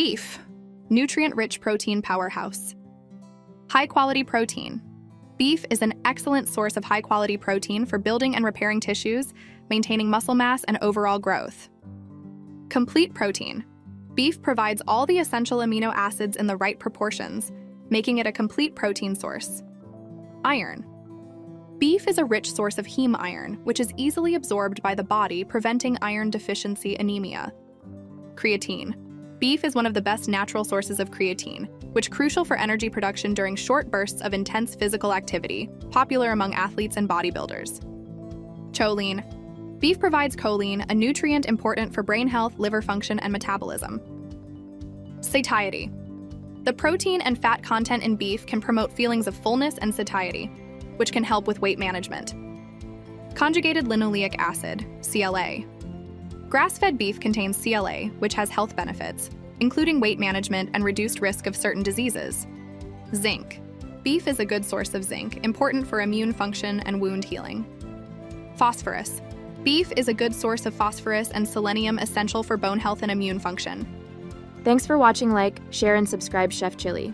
Beef, nutrient-rich protein powerhouse. High-quality protein. Beef is an excellent source of high-quality protein for building and repairing tissues, maintaining muscle mass, and overall growth. Complete protein. Beef provides all the essential amino acids in the right proportions, making it a complete protein source. Iron. Beef is a rich source of heme iron, which is easily absorbed by the body, preventing iron deficiency anemia. Creatine. Beef is one of the best natural sources of creatine, which is crucial for energy production during short bursts of intense physical activity, popular among athletes and bodybuilders. Choline. Beef provides choline, a nutrient important for brain health, liver function, and metabolism. Satiety. The protein and fat content in beef can promote feelings of fullness and satiety, which can help with weight management. Conjugated linoleic acid, CLA. Grass-fed beef contains CLA, which has health benefits, including weight management and reduced risk of certain diseases. Zinc. Beef is a good source of zinc, important for immune function and wound healing. Phosphorus. Beef is a good source of phosphorus and selenium, essential for bone health and immune function. Thanks for watching. Like, share, and subscribe Chef Chili.